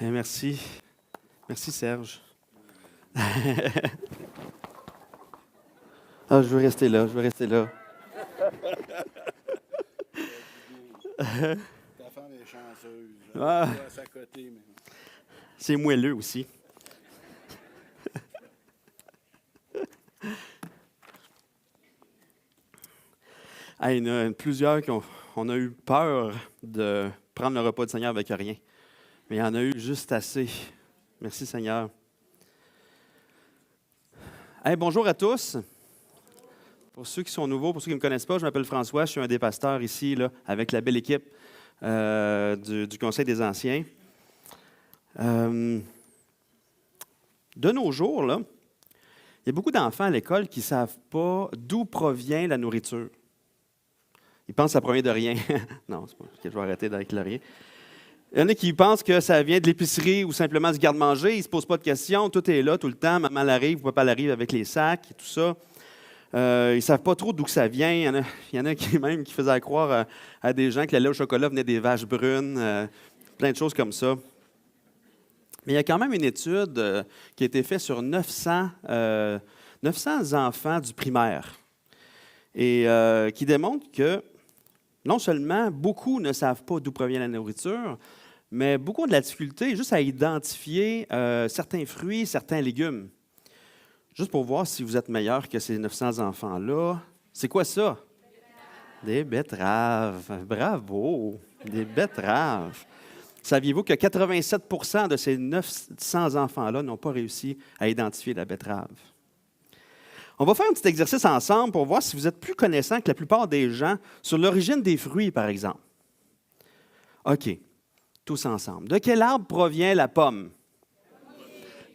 Merci. Merci, Serge. Je veux rester là, je veux rester là. Ta femme est chanceuse. Ah. Elle est à sa côté, mais... C'est moelleux aussi. Il y en a plusieurs on a eu peur de prendre le repas du Seigneur avec rien. Mais il y en a eu juste assez. Merci, Seigneur. Bonjour à tous. Pour ceux qui sont nouveaux, pour ceux qui ne me connaissent pas, je m'appelle François, je suis un des pasteurs ici, là, avec la belle équipe du Conseil des Anciens. De nos jours, là, il y a beaucoup d'enfants à l'école qui ne savent pas d'où provient la nourriture. Ils pensent que ça provient de rien. Non, c'est pas que je vais arrêter avec le rien. Il y en a qui pensent que ça vient de l'épicerie ou simplement du garde-manger. Ils ne se posent pas de questions. Tout est là tout le temps. Maman l'arrive, papa l'arrive avec les sacs et tout ça. Ils ne savent pas trop d'où que ça vient. Il y en a qui faisaient croire à des gens que le lait au chocolat venait des vaches brunes. Plein de choses comme ça. Mais il y a quand même une étude qui a été faite sur 900 enfants du primaire et qui démontre que non seulement beaucoup ne savent pas d'où provient la nourriture, mais beaucoup ont de la difficulté juste à identifier certains fruits, certains légumes. Juste pour voir si vous êtes meilleur que ces 900 enfants-là. C'est quoi ça? Des betteraves. Bravo! Des betteraves. Saviez-vous que 87 % de ces 900 enfants-là n'ont pas réussi à identifier la betterave? On va faire un petit exercice ensemble pour voir si vous êtes plus connaissant que la plupart des gens sur l'origine des fruits, par exemple. OK, tous ensemble. De quel arbre provient la pomme?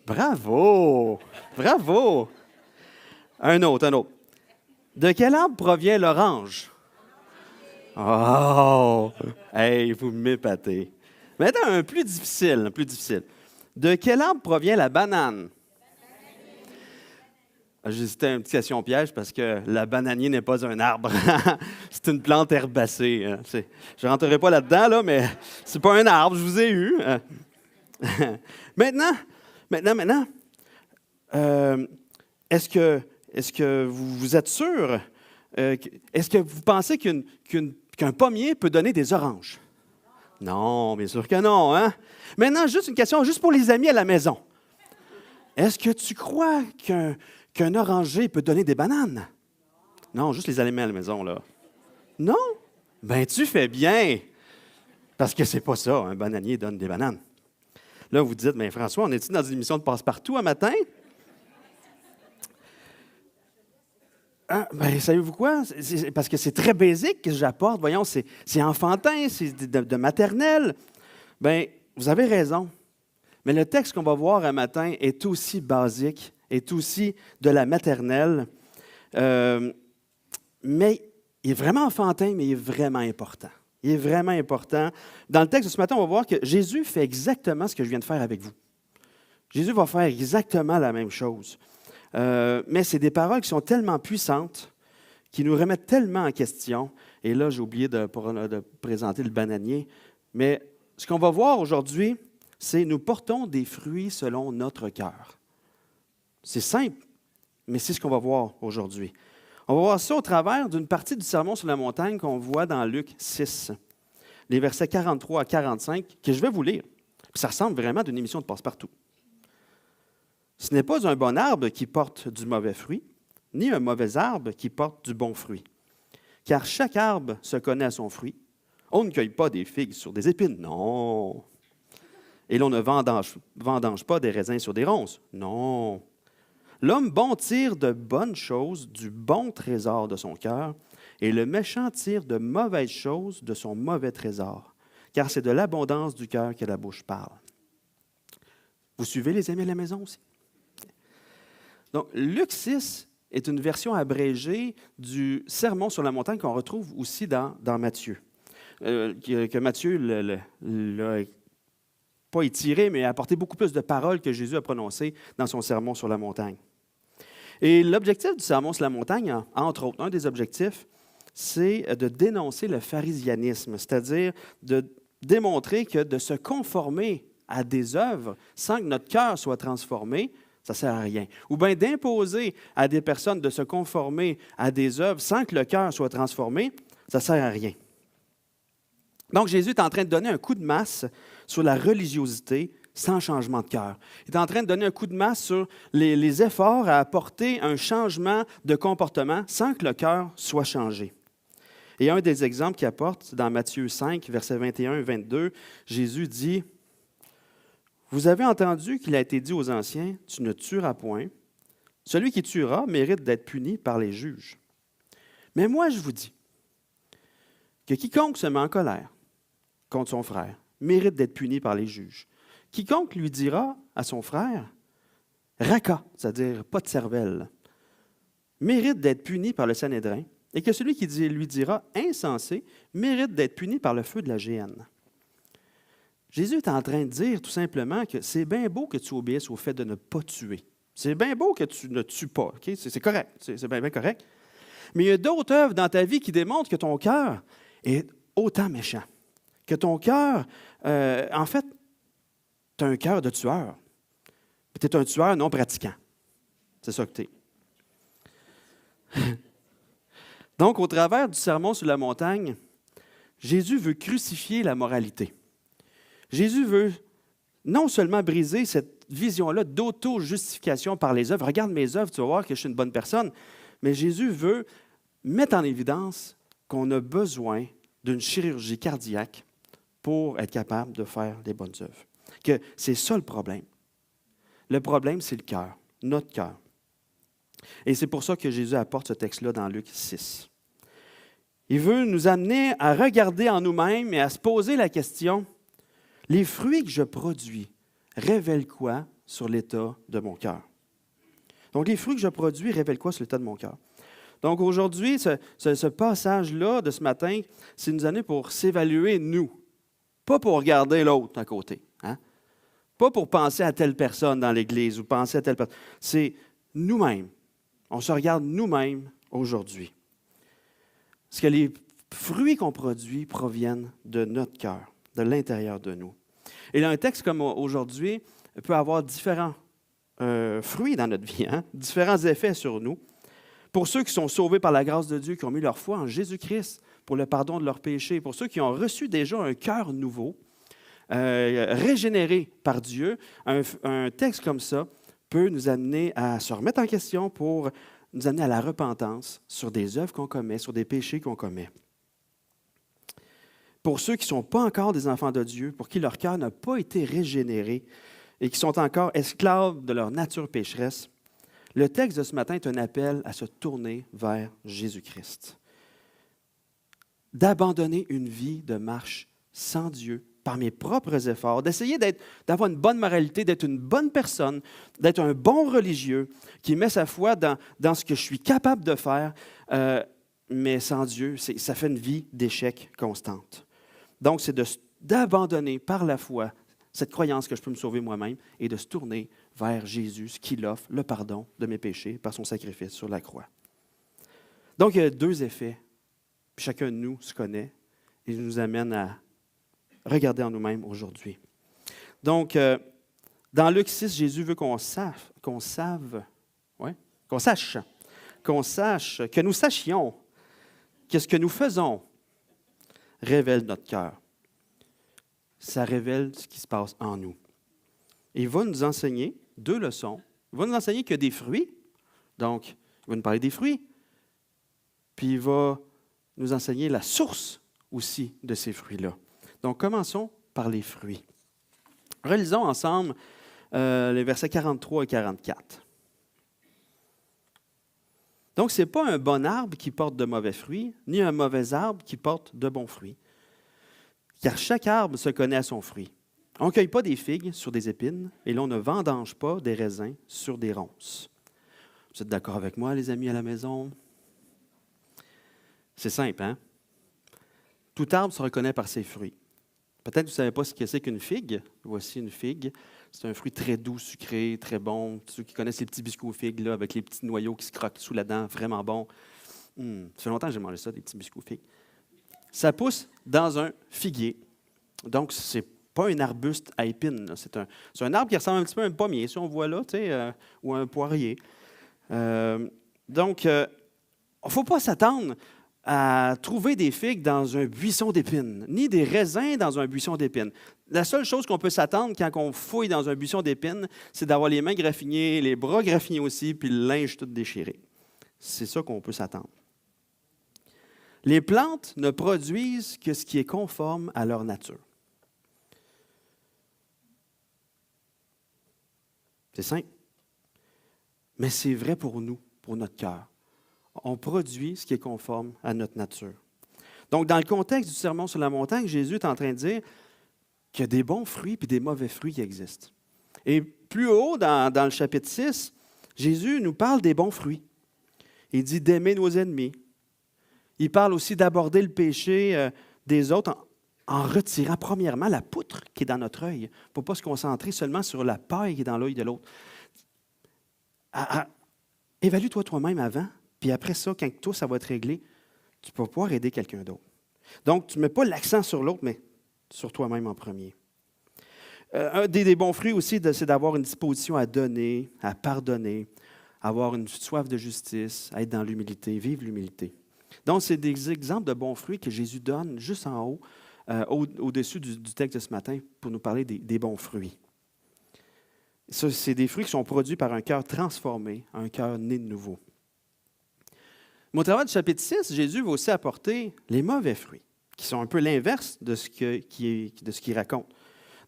Bravo! Bravo! Un autre. De quel arbre provient l'orange? Oh! Hey, vous m'épatez. Maintenant, un plus difficile. De quel arbre provient la banane? J'hésitais à une petite question piège parce que la bananier n'est pas un arbre. C'est une plante herbacée. Je ne rentrerai pas là-dedans, là, mais c'est pas un arbre, je vous ai eu. Maintenant, est-ce que vous êtes sûr? Est-ce que vous pensez qu'un pommier peut donner des oranges? Non, bien sûr que non. Hein? Maintenant, juste une question, juste pour les amis à la maison. Est-ce que tu crois qu'un oranger peut donner des bananes? Non, juste les amis à la maison, là. Non? Ben, tu fais bien. Parce que c'est pas ça, un bananier donne des bananes. Là, vous dites, mais François, on est-tu dans une émission de passe-partout un matin? Savez-vous quoi? Parce que c'est très basique que j'apporte. Voyons, c'est enfantin, c'est de maternelle. Bien, vous avez raison. Mais le texte qu'on va voir un matin est aussi basique, est aussi de la maternelle. Mais il est vraiment enfantin, mais il est vraiment important. Il est vraiment important. Dans le texte de ce matin, on va voir que Jésus fait exactement ce que je viens de faire avec vous. Jésus va faire exactement la même chose. Mais c'est des paroles qui sont tellement puissantes, qui nous remettent tellement en question. Et là, j'ai oublié de présenter le bananier. Mais ce qu'on va voir aujourd'hui, c'est nous portons des fruits selon notre cœur. C'est simple, mais c'est ce qu'on va voir aujourd'hui. On va voir ça au travers d'une partie du Sermon sur la montagne qu'on voit dans Luc 6, les versets 43 à 45, que je vais vous lire. Puis ça ressemble vraiment à une émission de passe-partout. Ce n'est pas un bon arbre qui porte du mauvais fruit, ni un mauvais arbre qui porte du bon fruit. Car chaque arbre se connaît à son fruit. On ne cueille pas des figues sur des épines, non. Et l'on ne vendange pas des raisins sur des ronces, non. L'homme bon tire de bonnes choses du bon trésor de son cœur, et le méchant tire de mauvaises choses de son mauvais trésor, car c'est de l'abondance du cœur que la bouche parle. Vous suivez, les amis à la maison aussi? Donc, Luc 6 est une version abrégée du Sermon sur la montagne qu'on retrouve aussi dans Matthieu. Que Matthieu l'a pas étiré, mais a apporté beaucoup plus de paroles que Jésus a prononcées dans son Sermon sur la montagne. Et l'objectif du Sermon sur la montagne, entre autres, un des objectifs, c'est de dénoncer le pharisianisme, c'est-à-dire de démontrer que de se conformer à des œuvres sans que notre cœur soit transformé, ça ne sert à rien. Ou bien d'imposer à des personnes de se conformer à des œuvres sans que le cœur soit transformé, ça ne sert à rien. Donc, Jésus est en train de donner un coup de masse sur la religiosité sans changement de cœur. Il est en train de donner un coup de masse sur les efforts à apporter un changement de comportement sans que le cœur soit changé. Et un des exemples qu'il apporte, c'est dans Matthieu 5, versets 21 et 22, Jésus dit « Vous avez entendu qu'il a été dit aux anciens, « Tu ne tueras point. Celui qui tuera mérite d'être puni par les juges. Mais moi, je vous dis que quiconque se met en colère contre son frère mérite d'être puni par les juges. Quiconque lui dira à son frère, raka, c'est-à-dire pas de cervelle, mérite d'être puni par le Sanhédrin, et que celui qui lui dira insensé mérite d'être puni par le feu de la géhenne. » Jésus est en train de dire tout simplement que c'est bien beau que tu obéisses au fait de ne pas tuer. C'est bien beau que tu ne tues pas. Okay? C'est correct, c'est bien correct. Mais il y a d'autres œuvres dans ta vie qui démontrent que ton cœur est autant méchant. Que ton cœur, en fait, tu as un cœur de tueur. Tu es un tueur non pratiquant. C'est ça que tu es. Donc, au travers du sermon sur la montagne, Jésus veut crucifier la moralité. Jésus veut non seulement briser cette vision-là d'auto-justification par les œuvres. Regarde mes œuvres, tu vas voir que je suis une bonne personne. Mais Jésus veut mettre en évidence qu'on a besoin d'une chirurgie cardiaque pour être capable de faire des bonnes œuvres. Que c'est ça le problème. Le problème, c'est le cœur, notre cœur. Et c'est pour ça que Jésus apporte ce texte-là dans Luc 6. Il veut nous amener à regarder en nous-mêmes et à se poser la question, les fruits que je produis révèlent quoi sur l'état de mon cœur? Donc, les fruits que je produis révèlent quoi sur l'état de mon cœur? Donc, aujourd'hui, ce passage-là de ce matin, c'est nous amener pour s'évaluer nous, pas pour regarder l'autre à côté. Hein? Pas pour penser à telle personne dans l'Église ou penser à telle personne. C'est nous-mêmes. On se regarde nous-mêmes aujourd'hui. Parce que les fruits qu'on produit proviennent de notre cœur, de l'intérieur de nous. Et là, un texte comme aujourd'hui peut avoir différents fruits dans notre vie, hein? Différents effets sur nous. Pour ceux qui sont sauvés par la grâce de Dieu, qui ont mis leur foi en Jésus-Christ pour le pardon de leurs péchés, pour ceux qui ont reçu déjà un cœur nouveau, régénéré par Dieu, un texte comme ça peut nous amener à se remettre en question pour nous amener à la repentance sur des œuvres qu'on commet, sur des péchés qu'on commet. Pour ceux qui ne sont pas encore des enfants de Dieu, pour qui leur cœur n'a pas été régénéré et qui sont encore esclaves de leur nature pécheresse, le texte de ce matin est un appel à se tourner vers Jésus-Christ. D'abandonner une vie de marche sans Dieu, par mes propres efforts, d'essayer d'avoir une bonne moralité, d'être une bonne personne, d'être un bon religieux qui met sa foi dans ce que je suis capable de faire, mais sans Dieu, ça fait une vie d'échec constante. Donc, c'est d'abandonner par la foi cette croyance que je peux me sauver moi-même et de se tourner vers Jésus, qui l'offre, le pardon de mes péchés par son sacrifice sur la croix. Donc, il y a deux effets. Puis chacun de nous se connaît et nous amène à regarder en nous-mêmes aujourd'hui. Donc, dans Luc 6, Jésus veut qu'on sache, que nous sachions que ce que nous faisons révèle notre cœur. Ça révèle ce qui se passe en nous. Et il va nous enseigner deux leçons. Il va nous enseigner qu'il y a des fruits. Donc, il va nous parler des fruits. Puis il va nous enseigner la source aussi de ces fruits-là. Donc, commençons par les fruits. Relisons ensemble les versets 43 et 44. Donc, ce n'est pas un bon arbre qui porte de mauvais fruits, ni un mauvais arbre qui porte de bons fruits. Car chaque arbre se connaît à son fruit. On ne cueille pas des figues sur des épines, et l'on ne vendange pas des raisins sur des ronces. Vous êtes d'accord avec moi, les amis à la maison? C'est simple, hein? Tout arbre se reconnaît par ses fruits. Peut-être que vous ne savez pas ce que c'est qu'une figue. Voici une figue. C'est un fruit très doux, sucré, très bon. Ceux qui connaissent les petits biscuits aux figues, là, avec les petits noyaux qui se croquent sous la dent, vraiment bon. Ça fait longtemps que j'ai mangé ça, des petits biscuits aux figues. Ça pousse dans un figuier. Donc, ce n'est pas un arbuste à épines. Là. C'est un arbre qui ressemble un petit peu à un pommier, si on voit là, ou un poirier. Donc, il ne faut pas s'attendre à trouver des figues dans un buisson d'épines, ni des raisins dans un buisson d'épines. La seule chose qu'on peut s'attendre quand on fouille dans un buisson d'épines, c'est d'avoir les mains graffinées, les bras graffinés aussi, puis le linge tout déchiré. C'est ça qu'on peut s'attendre. Les plantes ne produisent que ce qui est conforme à leur nature. C'est simple. Mais c'est vrai pour nous, pour notre cœur. On produit ce qui est conforme à notre nature. Donc, dans le contexte du Sermon sur la montagne, Jésus est en train de dire qu'il y a des bons fruits et des mauvais fruits qui existent. Et plus haut, dans le chapitre 6, Jésus nous parle des bons fruits. Il dit d'aimer nos ennemis. Il parle aussi d'aborder le péché des autres en retirant premièrement la poutre qui est dans notre œil, pour ne pas se concentrer seulement sur la paille qui est dans l'œil de l'autre. Évalue-toi toi-même avant, puis après ça, quand toi, ça va être réglé, tu vas pouvoir aider quelqu'un d'autre. Donc, tu ne mets pas l'accent sur l'autre, mais sur toi-même en premier. Un des bons fruits aussi, c'est d'avoir une disposition à donner, à pardonner, avoir une soif de justice, à être dans l'humilité, vivre l'humilité. Donc, c'est des exemples de bons fruits que Jésus donne juste en haut, au-dessus du texte de ce matin, pour nous parler des bons fruits. Ça, c'est des fruits qui sont produits par un cœur transformé, un cœur né de nouveau. Mais au travers du chapitre 6, Jésus va aussi apporter les mauvais fruits, qui sont un peu l'inverse de ce qu'il raconte.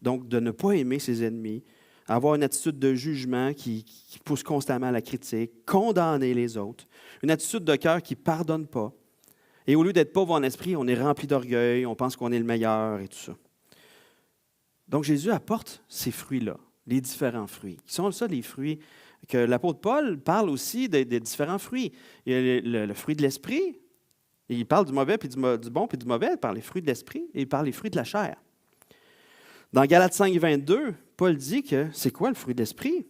Donc, de ne pas aimer ses ennemis, avoir une attitude de jugement qui pousse constamment à la critique, condamner les autres, une attitude de cœur qui ne pardonne pas. Et au lieu d'être pauvre en esprit, on est rempli d'orgueil, on pense qu'on est le meilleur et tout ça. Donc, Jésus apporte ces fruits-là, les différents fruits, qui sont ça les fruits que l'apôtre Paul parle aussi des différents fruits. Il y a le fruit de l'esprit, et il parle du mauvais, puis du bon, puis du mauvais, par les fruits de l'esprit, et il parle des fruits de la chair. Dans Galates 5, 22, Paul dit que c'est quoi le fruit de l'esprit?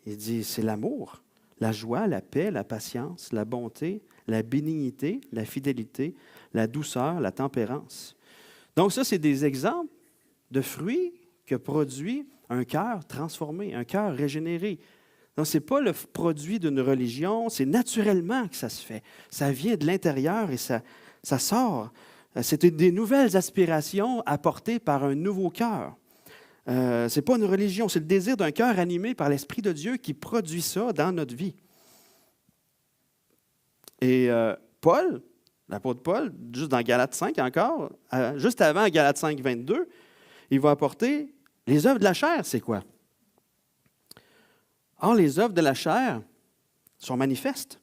Il dit c'est l'amour, la joie, la paix, la patience, la bonté, la bénignité, la fidélité, la douceur, la tempérance. Donc ça, c'est des exemples de fruits que produit un cœur transformé, un cœur régénéré. Donc, ce n'est pas le produit d'une religion, c'est naturellement que ça se fait. Ça vient de l'intérieur et ça sort. C'est des nouvelles aspirations apportées par un nouveau cœur. Ce n'est pas une religion, c'est le désir d'un cœur animé par l'Esprit de Dieu qui produit ça dans notre vie. Et Paul, l'apôtre Paul, juste dans Galates 5 encore, juste avant Galates 5, 22, il va apporter les œuvres de la chair, c'est quoi? Or, les œuvres de la chair sont manifestes,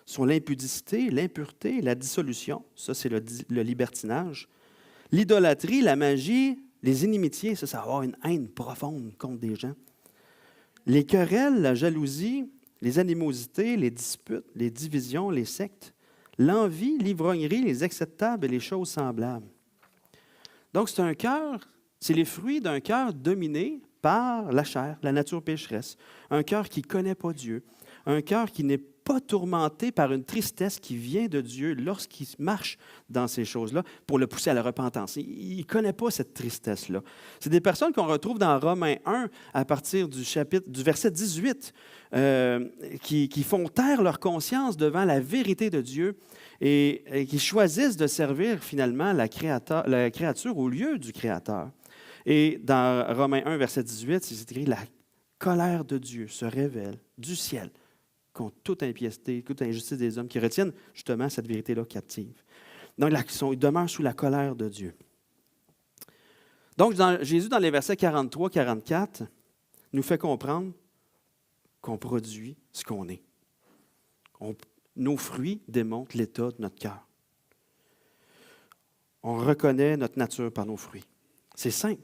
sont l'impudicité, l'impureté, la dissolution, ça c'est le libertinage, l'idolâtrie, la magie, les inimitiés, ça va avoir une haine profonde contre des gens, les querelles, la jalousie, les animosités, les disputes, les divisions, les sectes, l'envie, l'ivrognerie, les acceptables et les choses semblables. Donc, c'est les fruits d'un cœur dominé par la chair, la nature pécheresse, un cœur qui ne connaît pas Dieu, un cœur qui n'est pas tourmenté par une tristesse qui vient de Dieu lorsqu'il marche dans ces choses-là pour le pousser à la repentance. Il ne connaît pas cette tristesse-là. C'est des personnes qu'on retrouve dans Romains 1 à partir du verset 18 qui font taire leur conscience devant la vérité de Dieu et qui choisissent de servir finalement la créature au lieu du Créateur. Et dans Romains 1, verset 18, c'est écrit « La colère de Dieu se révèle du ciel contre toute impiété, toute injustice des hommes qui retiennent justement cette vérité-là captive. » Donc, ils demeurent sous la colère de Dieu. Donc, Jésus, dans les versets 43-44, nous fait comprendre qu'on produit ce qu'on est. Nos fruits démontrent l'état de notre cœur. On reconnaît notre nature par nos fruits. C'est simple.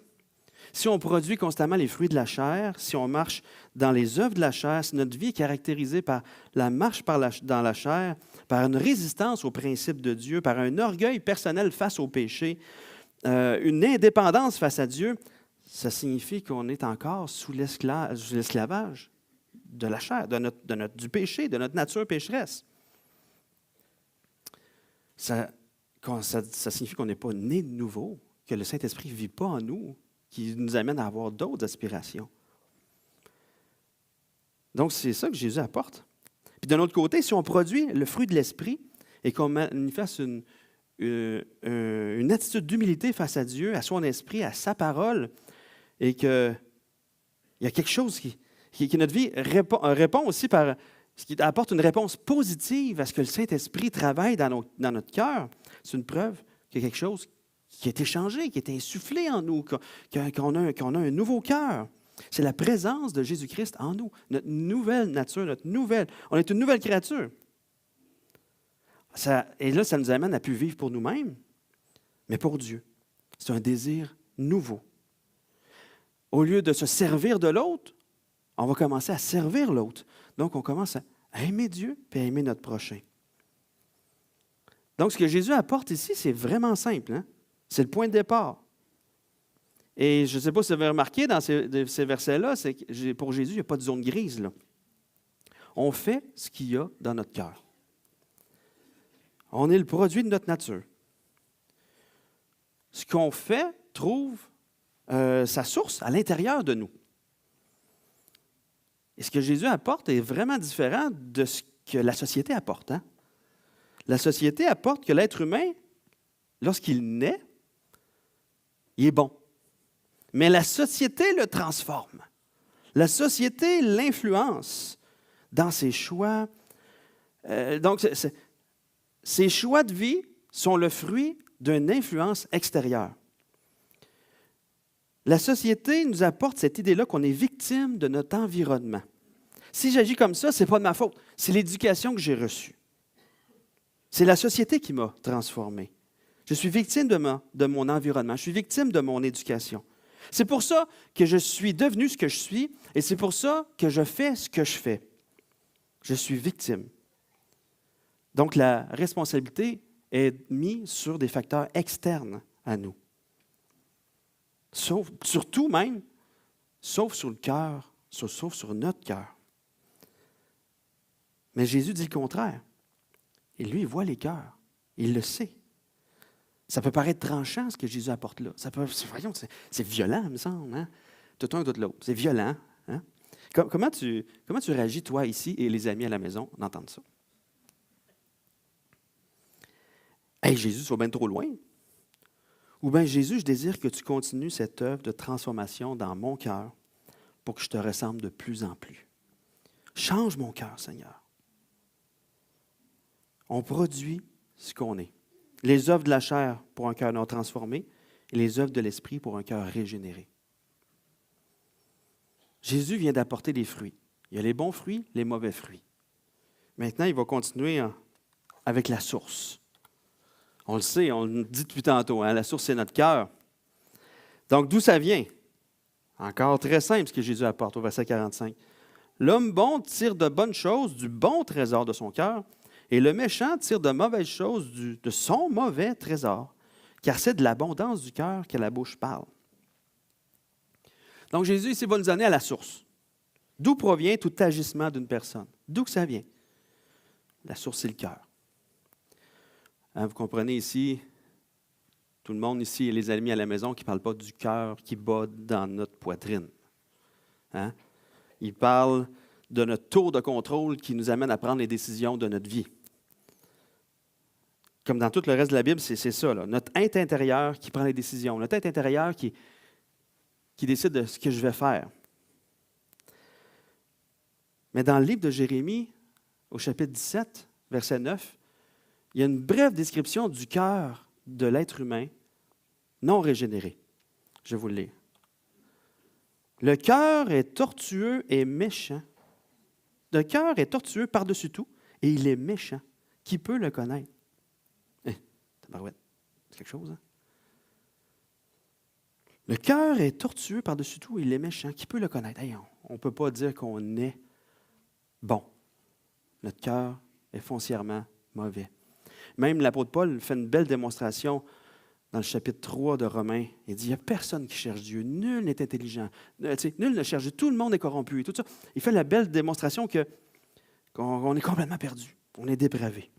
Si on produit constamment les fruits de la chair, si on marche dans les œuvres de la chair, si notre vie est caractérisée par la marche dans la chair, par une résistance aux principes de Dieu, par un orgueil personnel face au péché, une indépendance face à Dieu, ça signifie qu'on est encore sous l'esclavage de la chair, du péché, de notre nature pécheresse. Ça signifie qu'on n'est pas né de nouveau, que le Saint-Esprit ne vit pas en nous, qui nous amène à avoir d'autres aspirations. Donc, c'est ça que Jésus apporte. Puis d'un autre côté, si on produit le fruit de l'Esprit et qu'on manifeste une attitude d'humilité face à Dieu, à son esprit, à sa parole, et qu'il y a quelque chose qui notre vie répond aussi par ce qui apporte une réponse positive à ce que le Saint-Esprit travaille dans notre cœur, c'est une preuve qu'il y a quelque chose qui a été changé, qui a été insufflé en nous, qu'on a un nouveau cœur. C'est la présence de Jésus-Christ en nous, notre nouvelle nature, on est une nouvelle créature. Et là, ça nous amène à plus vivre pour nous-mêmes, mais pour Dieu. C'est un désir nouveau. Au lieu de se servir de l'autre, on va commencer à servir l'autre. Donc, on commence à aimer Dieu et à aimer notre prochain. Donc, ce que Jésus apporte ici, c'est vraiment simple. Hein? C'est le point de départ. Et je ne sais pas si vous avez remarqué dans ces versets-là, c'est que pour Jésus, il n'y a pas de zone grise. Là. On fait ce qu'il y a dans notre cœur. On est le produit de notre nature. Ce qu'on fait trouve sa source à l'intérieur de nous. Et ce que Jésus apporte est vraiment différent de ce que la société apporte. Hein? La société apporte que l'être humain, lorsqu'il naît, il est bon. Mais la société le transforme. La société l'influence dans ses choix. Donc, ces choix de vie sont le fruit d'une influence extérieure. La société nous apporte cette idée-là qu'on est victime de notre environnement. Si j'agis comme ça, ce n'est pas de ma faute. C'est l'éducation que j'ai reçue. C'est la société qui m'a transformé. Je suis victime de mon environnement. Je suis victime de mon éducation. C'est pour ça que je suis devenu ce que je suis et c'est pour ça que je fais ce que je fais. Je suis victime. Donc, la responsabilité est mise sur des facteurs externes à nous. Sauf sur le cœur, sauf sur notre cœur. Mais Jésus dit le contraire. Et lui, il voit les cœurs. Il le sait. Ça peut paraître tranchant, ce que Jésus apporte là. Voyons, c'est violent, il me semble. Hein? Tout un, tout l'autre. C'est violent. Hein? Comment tu réagis, toi, ici, et les amis à la maison, d'entendre ça? Hey, Jésus, tu vas bien trop loin. Ou bien, Jésus, je désire que tu continues cette œuvre de transformation dans mon cœur pour que je te ressemble de plus en plus. Change mon cœur, Seigneur. On produit ce qu'on est. Les œuvres de la chair pour un cœur non transformé et les œuvres de l'esprit pour un cœur régénéré. Jésus vient d'apporter des fruits. Il y a les bons fruits, les mauvais fruits. Maintenant, il va continuer avec la source. On le sait, on le dit depuis tantôt, hein, la source, c'est notre cœur. Donc, d'où ça vient? Encore très simple ce que Jésus apporte au verset 45. L'homme bon tire de bonnes choses du bon trésor de son cœur, et le méchant tire de mauvaises choses de son mauvais trésor, car c'est de l'abondance du cœur que la bouche parle. Donc, Jésus, ici, va nous amener à la source. D'où provient tout agissement d'une personne? D'où que ça vient? La source, c'est le cœur. Hein, vous comprenez ici, tout le monde ici et les amis à la maison qui ne parlent pas du cœur qui bat dans notre poitrine. Hein? Ils parlent de notre tour de contrôle qui nous amène à prendre les décisions de notre vie. Comme dans tout le reste de la Bible, c'est ça, là. Notre être intérieur qui prend les décisions, notre être intérieur qui décide de ce que je vais faire. Mais dans le livre de Jérémie, au chapitre 17, verset 9, il y a une brève description du cœur de l'être humain non régénéré. Je vais vous le lire. Le cœur est tortueux et méchant. Le cœur est tortueux par-dessus tout et il est méchant. Qui peut le connaître? Tabarouette, c'est quelque chose, hein? Le cœur est tortueux par-dessus tout et il est méchant. Qui peut le connaître? Hey, on ne peut pas dire qu'on est bon. Notre cœur est foncièrement mauvais. Même l'apôtre Paul fait une belle démonstration dans le chapitre 3 de Romains. Il dit, il n'y a personne qui cherche Dieu. Nul n'est intelligent. Nul ne cherche Dieu. Tout le monde est corrompu. Et tout ça. Il fait la belle démonstration qu'on est complètement perdu. On est dépravé.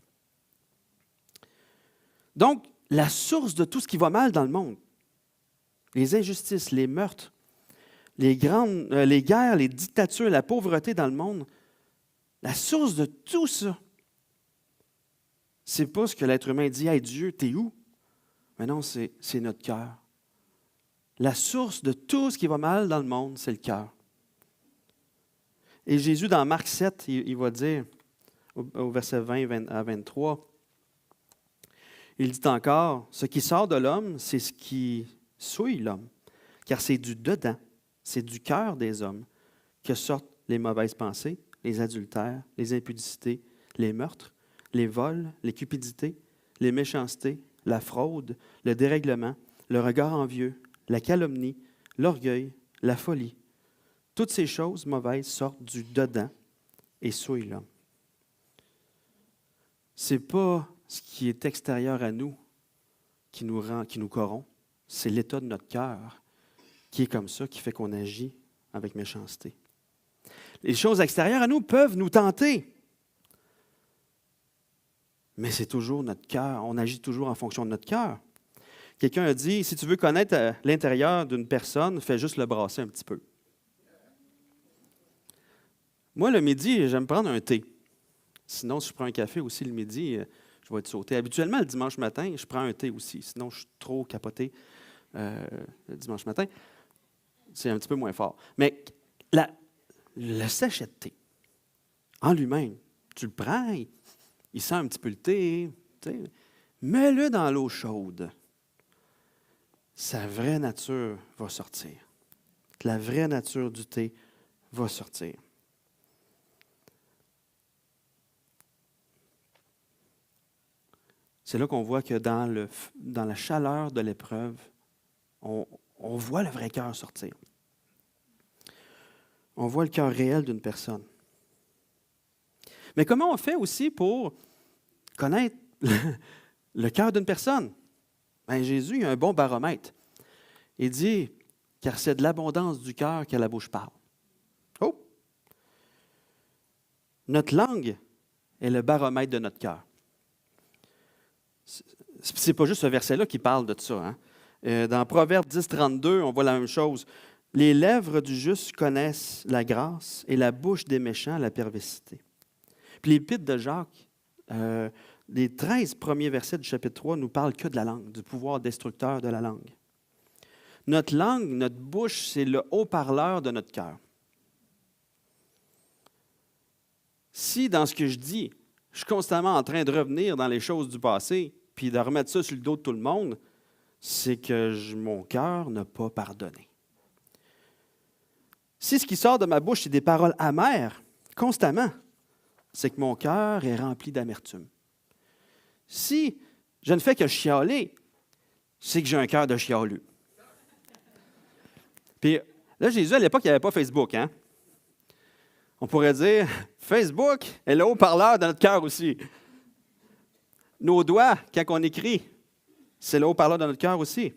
Donc, la source de tout ce qui va mal dans le monde, les injustices, les meurtres, les guerres, les dictatures, la pauvreté dans le monde, la source de tout ça, c'est pas ce que l'être humain dit « Hey Dieu, t'es où? » Mais non, c'est notre cœur. La source de tout ce qui va mal dans le monde, c'est le cœur. Et Jésus, dans Marc 7, il va dire, au verset 20 à 23, il dit encore, « Ce qui sort de l'homme, c'est ce qui souille l'homme, car c'est du dedans, c'est du cœur des hommes que sortent les mauvaises pensées, les adultères, les impudicités, les meurtres, les vols, les cupidités, les méchancetés, la fraude, le dérèglement, le regard envieux, la calomnie, l'orgueil, la folie. Toutes ces choses mauvaises sortent du dedans et souillent l'homme. » Ce n'est pas ce qui est extérieur à nous qui nous corrompt, c'est l'état de notre cœur qui est comme ça, qui fait qu'on agit avec méchanceté. Les choses extérieures à nous peuvent nous tenter, mais c'est toujours notre cœur. On agit toujours en fonction de notre cœur. Quelqu'un a dit, si tu veux connaître l'intérieur d'une personne, fais juste le brasser un petit peu. Moi, le midi, j'aime prendre un thé. Sinon, si je prends un café aussi le midi, je vais être sauté. Habituellement, le dimanche matin, je prends un thé aussi. Sinon, je suis trop capoté le dimanche matin. C'est un petit peu moins fort. Mais le sachet de thé, en lui-même, tu le prends, il sent un petit peu le thé. Mets-le dans l'eau chaude. Sa vraie nature va sortir. La vraie nature du thé va sortir. C'est là qu'on voit que dans la chaleur de l'épreuve, on voit le vrai cœur sortir. On voit le cœur réel d'une personne. Mais comment on fait aussi pour connaître le cœur d'une personne? Bien, Jésus, il a un bon baromètre. Il dit, car c'est de l'abondance du cœur que la bouche parle. Oh! Notre langue est le baromètre de notre cœur. Ce n'est pas juste ce verset-là qui parle de ça. Hein? Dans Proverbe 10, 32, on voit la même chose. Les lèvres du juste connaissent la grâce et la bouche des méchants la perversité. Puis l'Épître de Jacques, les 13 premiers versets du chapitre 3 nous parlent que de la langue, du pouvoir destructeur de la langue. Notre langue, notre bouche, c'est le haut-parleur de notre cœur. Si dans ce que je dis, je suis constamment en train de revenir dans les choses du passé, puis de remettre ça sur le dos de tout le monde, c'est que mon cœur n'a pas pardonné. Si ce qui sort de ma bouche, c'est des paroles amères, constamment, c'est que mon cœur est rempli d'amertume. Si je ne fais que chialer, c'est que j'ai un cœur de chialeux. Puis là, Jésus, à l'époque, il n'y avait pas Facebook, hein? On pourrait dire, Facebook est le haut-parleur de notre cœur aussi. Nos doigts, quand on écrit, c'est le haut-parleur de notre cœur aussi.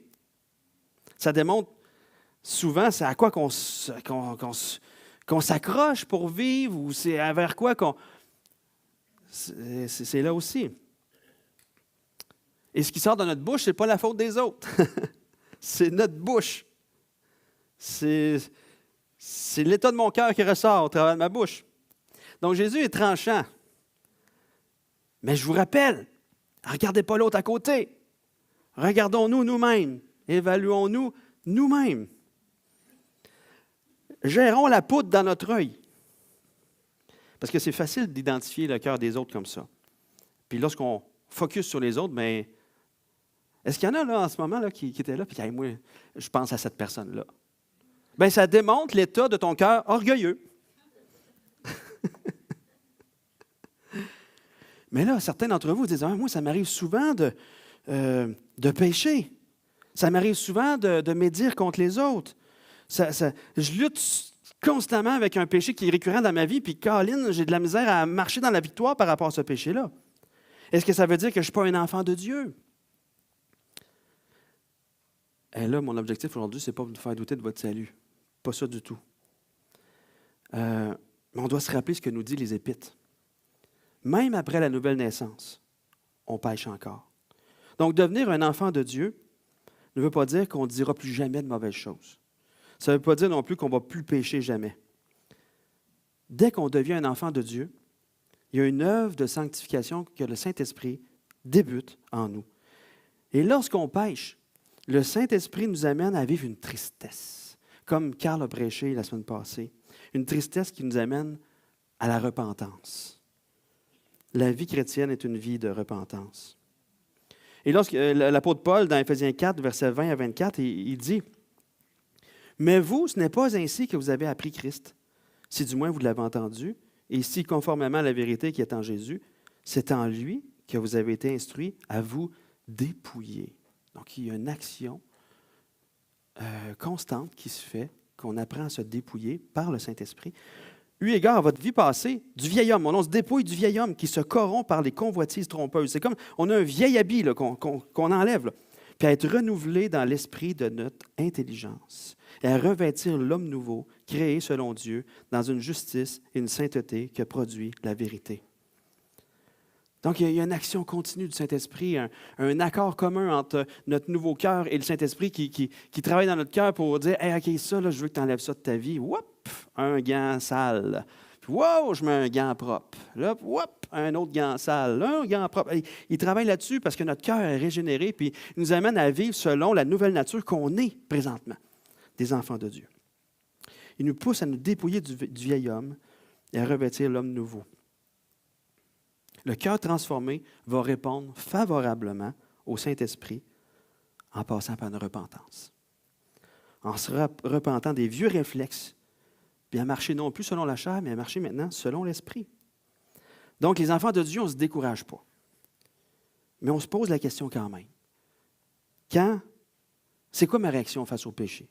Ça démontre souvent, c'est à quoi qu'on s'accroche pour vivre ou c'est vers quoi qu'on... C'est là aussi. Et ce qui sort de notre bouche, ce n'est pas la faute des autres. C'est notre bouche. C'est l'état de mon cœur qui ressort au travers de ma bouche. Donc Jésus est tranchant. Mais je vous rappelle, regardez pas l'autre à côté. Regardons-nous nous-mêmes. Évaluons-nous nous-mêmes. Gérons la poudre dans notre œil. Parce que c'est facile d'identifier le cœur des autres comme ça. Puis lorsqu'on focus sur les autres, bien, est-ce qu'il y en a là en ce moment là, qui étaient là, puis moi, je pense à cette personne-là? Bien, ça démontre l'état de ton cœur orgueilleux. Mais là, certains d'entre vous disent, moi, ça m'arrive souvent de pécher. Ça m'arrive souvent de médire contre les autres. Je lutte constamment avec un péché qui est récurrent dans ma vie, puis Colin, j'ai de la misère à marcher dans la victoire par rapport à ce péché-là. Est-ce que ça veut dire que je ne suis pas un enfant de Dieu? Et là, mon objectif aujourd'hui, ce n'est pas de vous faire douter de votre salut. Pas ça du tout. Mais on doit se rappeler ce que nous dit les Épîtres. Même après la nouvelle naissance, on pêche encore. Donc, devenir un enfant de Dieu ne veut pas dire qu'on ne dira plus jamais de mauvaises choses. Ça ne veut pas dire non plus qu'on ne va plus pécher jamais. Dès qu'on devient un enfant de Dieu, il y a une œuvre de sanctification que le Saint-Esprit débute en nous. Et lorsqu'on pêche, le Saint-Esprit nous amène à vivre une tristesse, comme Carl a prêché la semaine passée, une tristesse qui nous amène à la repentance. La vie chrétienne est une vie de repentance. Et lorsque l'apôtre Paul, dans Éphésiens 4, versets 20 à 24, il dit « Mais vous, ce n'est pas ainsi que vous avez appris Christ, si du moins vous l'avez entendu, et si, conformément à la vérité qui est en Jésus, c'est en lui que vous avez été instruits à vous dépouiller. » Donc, il y a une action constante qui se fait, qu'on apprend à se dépouiller par le Saint-Esprit. Eu égard à votre vie passée, du vieil homme. On se dépouille du vieil homme qui se corrompt par les convoitises trompeuses. C'est comme, on a un vieil habit là, qu'on enlève, là, puis à être renouvelé dans l'esprit de notre intelligence et à revêtir l'homme nouveau, créé selon Dieu, dans une justice et une sainteté que produit la vérité. Donc, il y a une action continue du Saint-Esprit, un accord commun entre notre nouveau cœur et le Saint-Esprit qui travaille dans notre cœur pour dire « Hey, OK, ça, là, je veux que tu enlèves ça de ta vie. » Whoop! Un gant sale. Puis, wow, je mets un gant propre. Là, whoop, un autre gant sale. Un gant propre. Il travaille là-dessus parce que notre cœur est régénéré puis il nous amène à vivre selon la nouvelle nature qu'on est présentement, des enfants de Dieu. Il nous pousse à nous dépouiller du vieil homme et à revêtir l'homme nouveau. Le cœur transformé va répondre favorablement au Saint-Esprit en passant par une repentance. En se repentant des vieux réflexes, puis à marcher non plus selon la chair, mais à marcher maintenant selon l'Esprit. Donc, les enfants de Dieu, on ne se décourage pas. Mais on se pose la question quand même. C'est quoi ma réaction face au péché?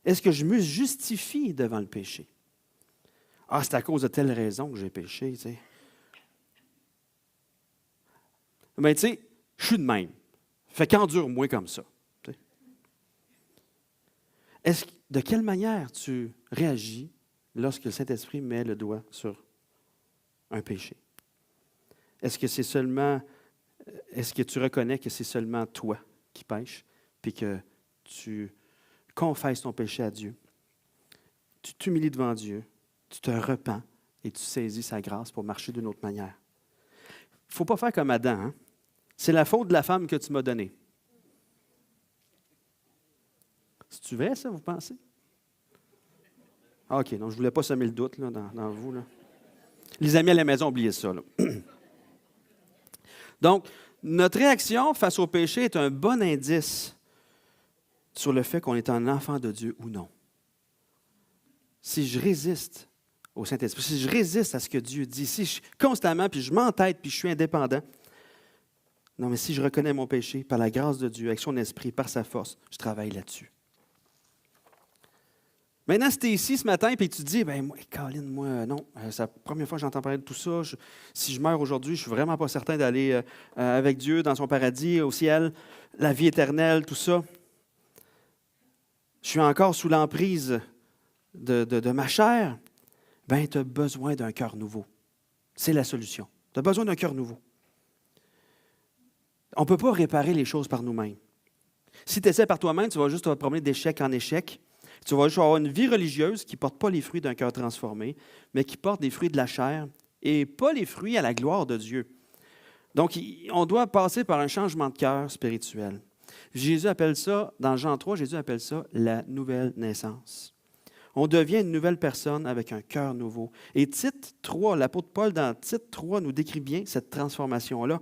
Est-ce que je me justifie devant le péché? Ah, c'est à cause de telle raison que j'ai péché, tu sais. Mais tu sais, je suis de même. Fait qu'endure-moi comme ça. De quelle manière tu réagis lorsque le Saint-Esprit met le doigt sur un péché? Est-ce que tu reconnais que c'est seulement toi qui pêches, puis que tu confesses ton péché à Dieu, tu t'humilies devant Dieu, tu te repens et tu saisis sa grâce pour marcher d'une autre manière? Il ne faut pas faire comme Adam, hein? C'est la faute de la femme que tu m'as donnée. C'est-tu vrai, ça, vous pensez? Ah, OK, donc je ne voulais pas semer le doute là, dans vous. Là. Les amis à la maison, oubliez ça. Là. Donc, notre réaction face au péché est un bon indice sur le fait qu'on est un enfant de Dieu ou non. Si je résiste au Saint-Esprit, si je résiste à ce que Dieu dit, si je constamment, puis je m'entête, puis je suis indépendant, non, mais si je reconnais mon péché par la grâce de Dieu, avec son esprit, par sa force, je travaille là-dessus. Maintenant, si tu es ici ce matin et tu te dis, bien, moi, Caroline, moi, non, c'est la première fois que j'entends parler de tout ça. Si je meurs aujourd'hui, je ne suis vraiment pas certain d'aller avec Dieu dans son paradis, au ciel, la vie éternelle, tout ça. Je suis encore sous l'emprise de ma chair. Bien, tu as besoin d'un cœur nouveau. C'est la solution. Tu as besoin d'un cœur nouveau. On ne peut pas réparer les choses par nous-mêmes. Si tu essaies par toi-même, tu vas juste te promener d'échec en échec. Tu vas juste avoir une vie religieuse qui ne porte pas les fruits d'un cœur transformé, mais qui porte des fruits de la chair et pas les fruits à la gloire de Dieu. Donc, on doit passer par un changement de cœur spirituel. Jésus appelle ça, dans Jean 3, Jésus appelle ça la nouvelle naissance. On devient une nouvelle personne avec un cœur nouveau. Et Tite 3, l'apôtre Paul dans Tite 3 nous décrit bien cette transformation-là.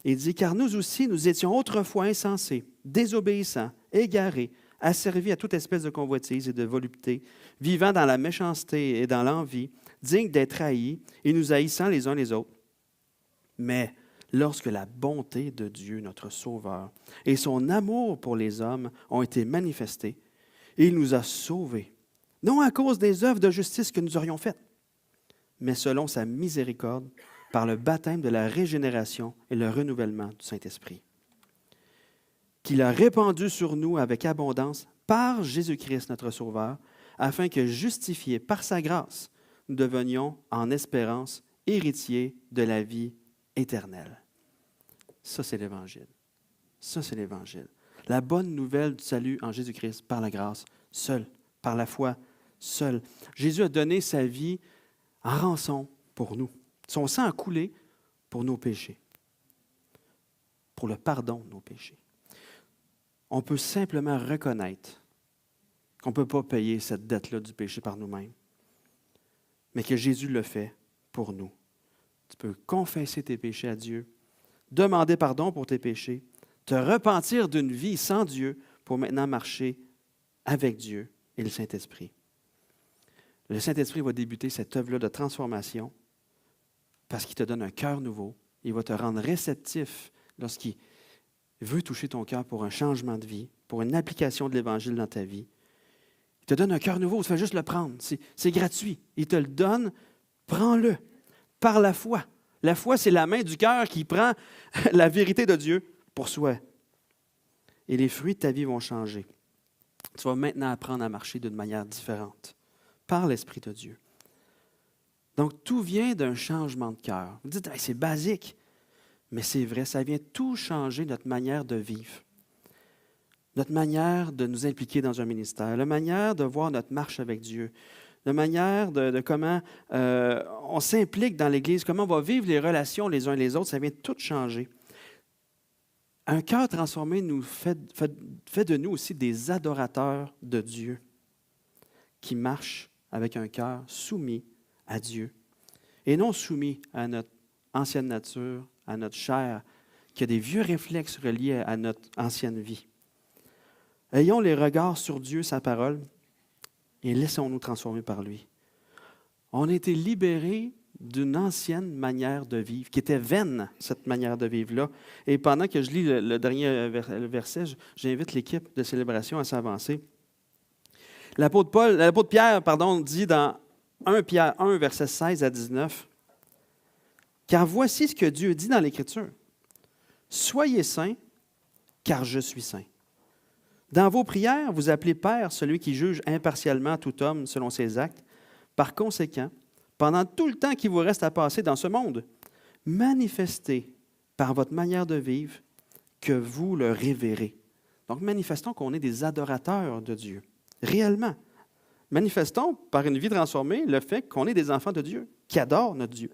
Il dit, « Car nous aussi, nous étions autrefois insensés, désobéissants, égarés, asservis à toute espèce de convoitise et de volupté, vivant dans la méchanceté et dans l'envie, dignes d'être haïs et nous haïssant les uns les autres. Mais lorsque la bonté de Dieu, notre Sauveur, et son amour pour les hommes ont été manifestés, il nous a sauvés, non à cause des œuvres de justice que nous aurions faites, mais selon sa miséricorde, par le baptême de la régénération et le renouvellement du Saint-Esprit, qu'il a répandu sur nous avec abondance par Jésus-Christ, notre Sauveur, afin que, justifiés par sa grâce, nous devenions en espérance héritiers de la vie éternelle. Ça, c'est l'Évangile. Ça, c'est l'Évangile. La bonne nouvelle du salut en Jésus-Christ, par la grâce, seul, par la foi, seul. Jésus a donné sa vie en rançon pour nous. Son sang a coulé pour nos péchés, pour le pardon de nos péchés. On peut simplement reconnaître qu'on ne peut pas payer cette dette-là du péché par nous-mêmes, mais que Jésus le fait pour nous. Tu peux confesser tes péchés à Dieu, demander pardon pour tes péchés, te repentir d'une vie sans Dieu pour maintenant marcher avec Dieu et le Saint-Esprit. Le Saint-Esprit va débuter cette œuvre-là de transformation parce qu'il te donne un cœur nouveau. Il va te rendre réceptif lorsqu'il veut toucher ton cœur pour un changement de vie, pour une application de l'Évangile dans ta vie. Il te donne un cœur nouveau, tu fais juste le prendre. C'est gratuit. Il te le donne, prends-le par la foi. La foi, c'est la main du cœur qui prend la vérité de Dieu pour soi. Et les fruits de ta vie vont changer. Tu vas maintenant apprendre à marcher d'une manière différente, par l'Esprit de Dieu. Donc, tout vient d'un changement de cœur. Vous dites, hey, c'est basique, mais c'est vrai, ça vient tout changer notre manière de vivre, notre manière de nous impliquer dans un ministère, la manière de voir notre marche avec Dieu, la manière de comment on s'implique dans l'Église, comment on va vivre les relations les uns les autres, ça vient tout changer. Un cœur transformé nous fait de nous aussi des adorateurs de Dieu qui marchent avec un cœur soumis à Dieu et non soumis à notre ancienne nature, à notre chair, qui a des vieux réflexes reliés à notre ancienne vie. Ayons les regards sur Dieu, sa parole, et laissons-nous transformer par lui. On a été libérés d'une ancienne manière de vivre, qui était vaine, cette manière de vivre-là. Et pendant que je lis le dernier verset, j'invite l'équipe de célébration à s'avancer. L'apôtre Pierre dit dans 1 Pierre 1, versets 16 à 19, « Car voici ce que Dieu dit dans l'Écriture. Soyez saints, car je suis saint. Dans vos prières, vous appelez Père celui qui juge impartialement tout homme selon ses actes. Par conséquent, pendant tout le temps qu'il vous reste à passer dans ce monde, manifestez par votre manière de vivre que vous le révérez. » Donc, manifestons qu'on est des adorateurs de Dieu, réellement. Manifestons par une vie transformée le fait qu'on est des enfants de Dieu, qui adorent notre Dieu.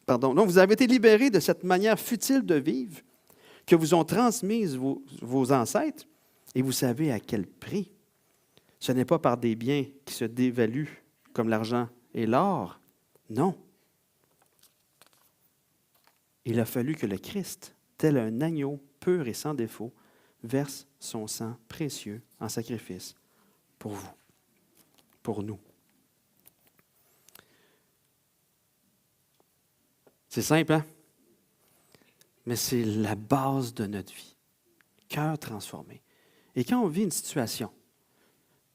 Donc, vous avez été libérés de cette manière futile de vivre que vous ont transmise vos ancêtres, et vous savez à quel prix. Ce n'est pas par des biens qui se dévaluent comme l'argent et l'or. Non. Il a fallu que le Christ, tel un agneau pur et sans défaut, verse son sang précieux en sacrifice pour vous, pour nous. C'est simple, hein? Mais c'est la base de notre vie. Cœur transformé. Et quand on vit une situation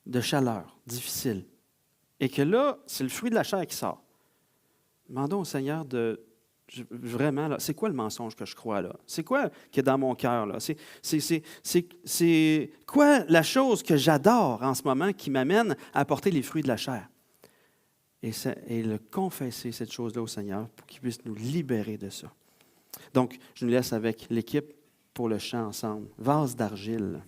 de chaleur difficile, et que là, c'est le fruit de la chair qui sort, demandons au Seigneur vraiment, là, c'est quoi le mensonge que je crois là? C'est quoi qui est dans mon cœur là? C'est quoi la chose que j'adore en ce moment qui m'amène à porter les fruits de la chair? Et le confesser cette chose-là au Seigneur pour qu'il puisse nous libérer de ça. Donc, je nous laisse avec l'équipe pour le chant ensemble. Vase d'argile.